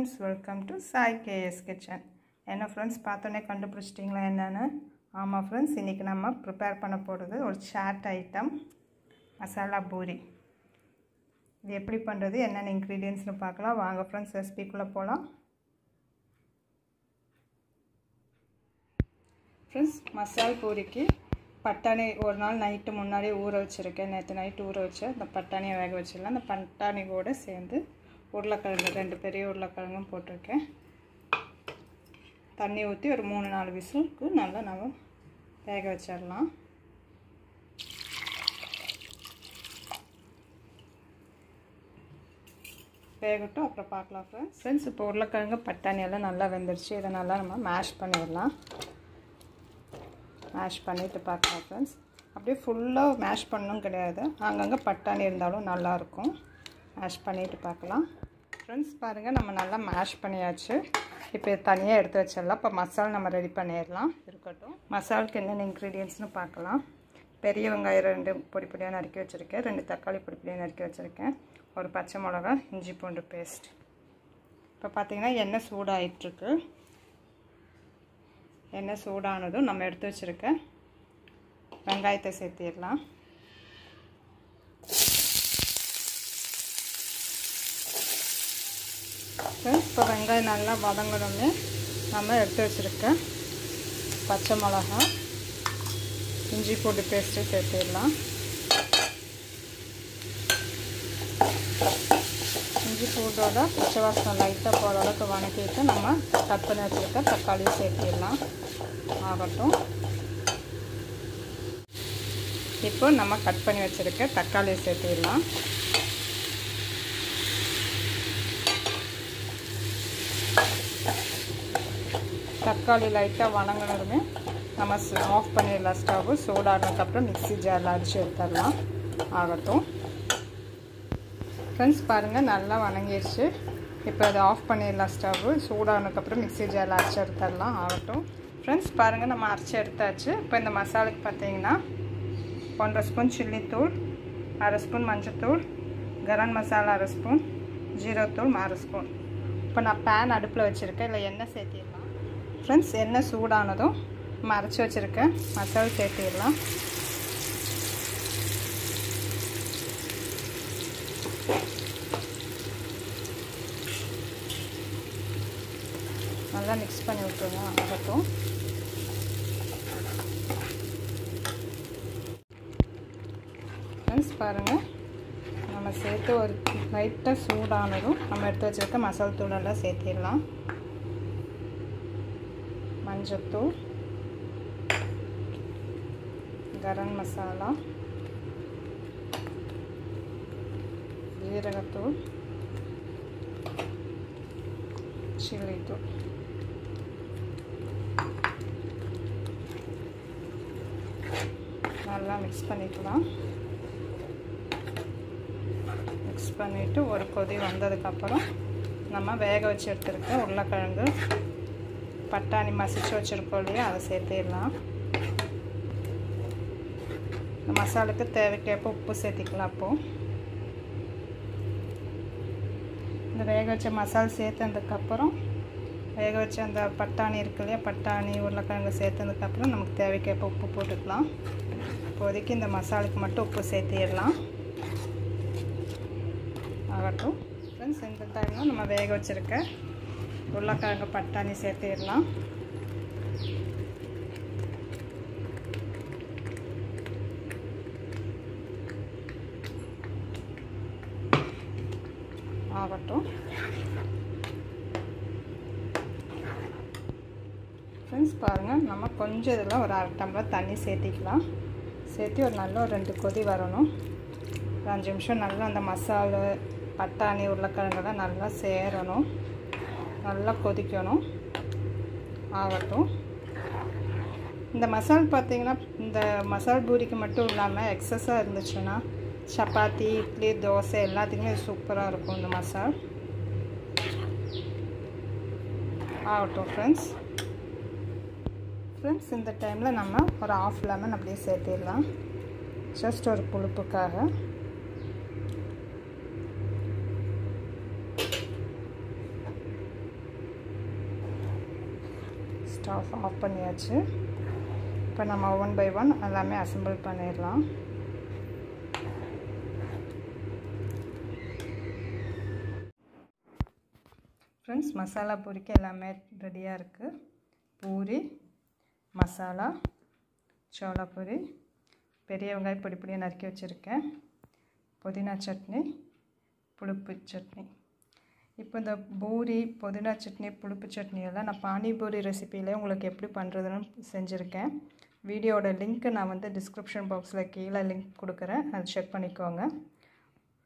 friends, welcome to Sai KS Kitchen. என்ன friends பார்த்தோனே கண்டுபிடிச்சிட்டீங்களா என்னன்னு? ஆமா friends, இன்னைக்கு நம்ம prepare பண்ண போறது ஒரு chat item மசாலா பூரி. இது எப்படி பண்றது, என்னென்ன ingredients னு பார்க்கலாம். வாங்க friends ரெசிபி குள்ள போலாம். friends மசாலா பூரிக்கு பட்டாணி ஒரு நாள் நைட் முன்னாடி ஊற வச்சிருக்கேன். நேத்து நைட் ஊற வச்சு அந்த பட்டாணியை வேக வச்சிரலாம். அந்த பட்டாணி கூட சேர்ந்து உருளைக்கிழங்கு ரெண்டு பெரிய உருளைக்கிழங்கும் போட்டிருக்கேன். தண்ணி ஊற்றி ஒரு 3-4 விசிலுக்கு நல்லா நம்ம வேக வச்சிடலாம். வேகட்டும், அப்புறம் பார்க்கலாம் ஃப்ரெண்ட்ஸ். இப்போ உருளைக்கிழங்கு பட்டாணி எல்லாம் நல்லா வெந்துருச்சு. இதை நல்லா நம்ம மேஷ் பண்ணிடலாம். மேஷ் பண்ணிவிட்டு பார்க்கலாம் ஃப்ரெண்ட்ஸ். அப்படியே ஃபுல்லாக மேஷ் பண்ணணும் கிடையாது, அங்கங்கே பட்டாணி இருந்தாலும் நல்லாயிருக்கும். மேஷ் பண்ணிவிட்டு பார்க்கலாம் ஃப்ரெண்ட்ஸ். பாருங்கள், நம்ம நல்லா மேஷ் பண்ணியாச்சு. இப்போ தனியாக எடுத்து வச்சிடலாம். இப்போ மசாலா நம்ம ரெடி பண்ணிடலாம். இருக்கட்டும், மசாலுக்கு என்னென்ன இன்க்ரீடியன்ட்ஸ்னு பார்க்கலாம். பெரிய வெங்காயம் 2 பொடி பொடியாக நறுக்கி வச்சுருக்கேன். 2 தக்காளி பொடி பொடியாக நறுக்கி வச்சுருக்கேன். ஒரு பச்சை மிளகா, இஞ்சி பூண்டு பேஸ்ட். இப்போ பார்த்திங்கன்னா எண்ணெய் சூடாகிட்டுருக்கு. எண்ணெய் சூடானதும் நம்ம எடுத்து வச்சுருக்க வெங்காயத்தை சேர்த்திடலாம். இப்போ வெங்காயம் நல்லா வதங்கணும்னு நம்ம எடுத்து வச்சுருக்க பச்சை மிளகா, இஞ்சி பூண்டு பேஸ்ட்டு சேர்த்திடலாம். இஞ்சி பூண்டோட பச்சை வாசனை லைட்டாக போகிற அளவுக்கு வணக்கிட்டு நம்ம கட் பண்ணி வச்சுருக்க தக்காளியும் சேர்த்திடலாம். ஆகட்டும், இப்போ நம்ம கட் பண்ணி வச்சுருக்க தக்காளியை சேர்த்திடலாம். தக்காளி லைட்டாக வணங்கினதுமே நம்ம ஆஃப் பண்ணிடலாம். ஸ்டவ்வு சூடானதுக்கப்புறம் மிக்ஸி ஜாரில் அடித்து எடுத்துடலாம். ஆகட்டும் ஃப்ரெண்ட்ஸ், பாருங்கள் நல்லா வணங்கிடுச்சு. இப்போ அதை ஆஃப் பண்ணிடலாம். ஸ்டவ்வு சூடானதுக்கப்புறம் மிக்ஸி ஜாரில் அரைச்சி எடுத்துடலாம். ஆகட்டும் ஃப்ரெண்ட்ஸ், பாருங்கள் நம்ம அரைச்சி எடுத்தாச்சு. இப்போ இந்த மசாலுக்கு பார்த்தீங்கன்னா 1/2 ஸ்பூன் சில்லித்தூள், 1/2 ஸ்பூன் மஞ்சத்தூள், கரம் மசாலா 1/2 ஸ்பூன், ஜீரகத்தூள் 1/2 ஸ்பூன். இப்போ நான் பேன் அடுப்பில் வச்சுருக்கேன். இல்லை எண்ணெய் சேர்த்திடலாம் ஃப்ரெண்ட்ஸ். எண்ணெய் சூடானதும் நம்ம அரைச்சி வச்சுருக்கேன் மசாலா சேர்த்திடலாம். நல்லா மிக்ஸ் பண்ணி விட்டுருங்க. ஆகட்டும், ஃப்ரெண்ட்ஸ் பாருங்கள், நம்ம சேர்த்து ஒரு லைட்டாக சூடானதும் நம்ம எடுத்து வச்சுருக்க மசாலா தூளெல்லாம் சேர்த்திடலாம். மஞ்சத்தூள், கரம் மசாலா, ஜீரகத்தூள், சில்லித்தூள். நல்லா மிக்ஸ் பண்ணிக்கலாம். மிக்ஸ் பண்ணிவிட்டு ஒரு கொதி வந்ததுக்கப்புறம் நம்ம வேக வச்சு எடுத்துருக்க உருளைக்கிழங்கு பட்டாணி மசிச்சு வச்சுருக்கோம் இல்லையா, அதை சேர்த்திடலாம். இந்த மசாலுக்கு தேவைக்கேற்ப உப்பு சேர்த்திக்கலாம். அப்போது இந்த வேக வச்ச மசாலா சேர்த்ததுக்கப்புறம் வேக வச்ச அந்த பட்டாணி இருக்கு இல்லையா, பட்டாணி உருளைக்கிழங்கு சேர்த்ததுக்கப்புறம் நமக்கு தேவைக்கேற்ப உப்பு போட்டுக்கலாம். இப்போதைக்கு இந்த மசாலுக்கு மட்டும் உப்பு சேர்த்திடலாம். ஆகட்டும் ஃப்ரெண்ட்ஸ், இந்த டைமில் நம்ம வேக வச்சுருக்க உருளைக்கிழங்கு பட்டாணி சேர்த்திடலாம். ஆகட்டும் ஃப்ரெண்ட்ஸ், பாருங்கள் நம்ம கொஞ்சம் இதில் ஒரு 1/2 டம்ளர் தண்ணி சேர்த்திக்கலாம். சேர்த்து ஒரு நல்ல ஒரு 2 கொதி வரணும். ஒரு 5 நிமிஷம் நல்லா அந்த மசாலா பட்டாணி உருளைக்கிழங்கெல்லாம் நல்லா சேரணும், நல்லா கொதிக்கணும். ஆகட்டும், இந்த மசால் பார்த்திங்கன்னா இந்த மசால் பூரிக்கு மட்டும் இல்லாமல் எக்ஸஸாக இருந்துச்சுன்னா சப்பாத்தி, இட்லி, தோசை எல்லாத்துக்குமே சூப்பராக இருக்கும் இந்த மசால். ஆகட்டும் ஃப்ரெண்ட்ஸ். இந்த டைமில் நம்ம ஒரு 1/2 லெமன் அப்படியே சேர்த்திடலாம். ஜஸ்ட் ஒரு புளிப்புக்காக. ஸ்டவ் ஆஃப் பண்ணியாச்சு. இப்போ நம்ம ஒன் பை ஒன் எல்லாமே அசெம்பிள் பண்ணிடலாம். ஃப்ரெண்ட்ஸ், மசாலா பூரிக்கு எல்லாமே ரெடியாக இருக்குது. பூரி மசாலா, சோளா பூரி, பெரிய வெங்காயம் பொடி பொடியாக நறுக்கி வச்சுருக்கேன், புதினா சட்னி, புளிப்பு சட்னி. இப்போ இந்த பூரி, புதினா சட்னி, புளிப்பு சட்னியெல்லாம் நான் பானிபூரி ரெசிப்பியிலே உங்களுக்கு எப்படி பண்ணுறதுன்னு செஞ்சுருக்கேன். வீடியோட லிங்க்கு நான் வந்து டிஸ்கிரிப்ஷன் பாக்ஸில் கீழே லிங்க் கொடுக்குறேன், அது செக் பண்ணிக்கோங்க.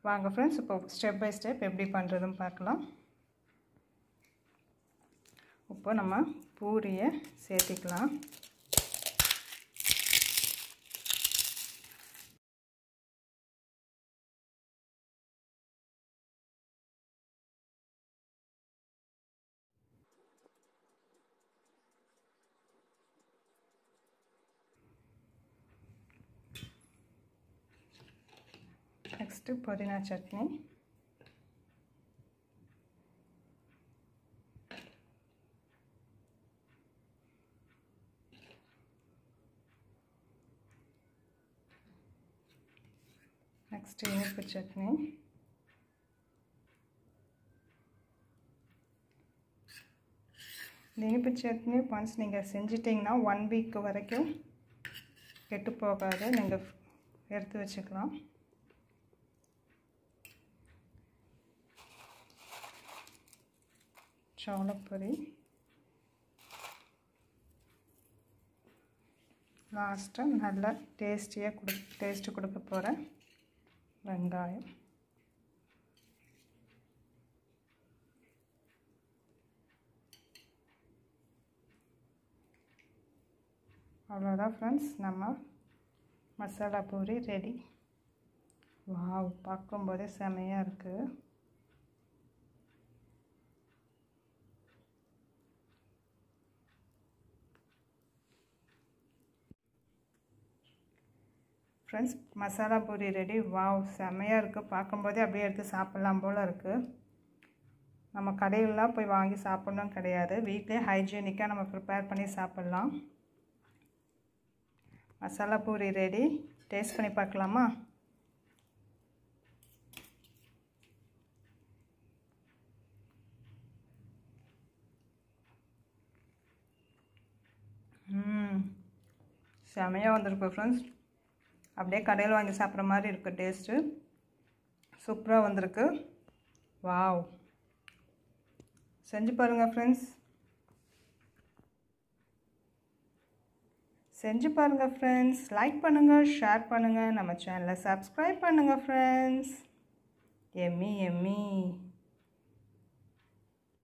வாங்க ஃப்ரெண்ட்ஸ், இப்போ ஸ்டெப் பை ஸ்டெப் எப்படி பண்ணுறதுன்னு பார்க்கலாம். இப்போ நம்ம பூரியை சேர்த்திக்கலாம். நெக்ஸ்ட்டு புதினா சட்னி, நெக்ஸ்ட்டு இனிப்பு சட்னி, இந்த இனிப்பு சட்னி ஒன்ஸ் நீங்கள் செஞ்சிட்டிங்கன்னா 1 வீக் வரைக்கும் கெட்டு போகாது, நீங்கள் எடுத்து வச்சுக்கலாம். சோளப்பொரி, லாஸ்ட்டாக நல்லா டேஸ்ட்டு கொடுக்க போகிற வெங்காயம். அவ்வளோதான் ஃப்ரெண்ட்ஸ், நம்ம மசாலா பூரி ரெடி. வாவ், பார்க்கும்போதே செமையாக இருக்குது. Friends, masala puri ready. Wow, செமையாக இருக்குது. பார்க்கும்போதே அப்படியே எடுத்து சாப்பிட்லாம் போல் இருக்குது. நம்ம கடையிலலாம் போய் வாங்கி சாப்பிட்ணும் கிடையாது, வீட்டிலே ஹைஜீனிக்காக நம்ம ப்ரிப்பேர் பண்ணி சாப்பிட்லாம். மசாலா பூரி ரெடி. டேஸ்ட் பண்ணி பார்க்கலாமா? செமையாக வந்திருக்கு ஃப்ரெண்ட்ஸ். அப்படியே கடையில் வாங்கி சாப்பிட்ற மாதிரி இருக்குது டேஸ்ட்டு. சூப்பராக வந்திருக்கு. வாவ், செஞ்சு பாருங்கள் ஃப்ரெண்ட்ஸ். லைக் பண்ணுங்கள், ஷேர் பண்ணுங்கள், நம்ம சேனலை சப்ஸ்கிரைப் பண்ணுங்கள் ஃப்ரெண்ட்ஸ். Emmy Emmy.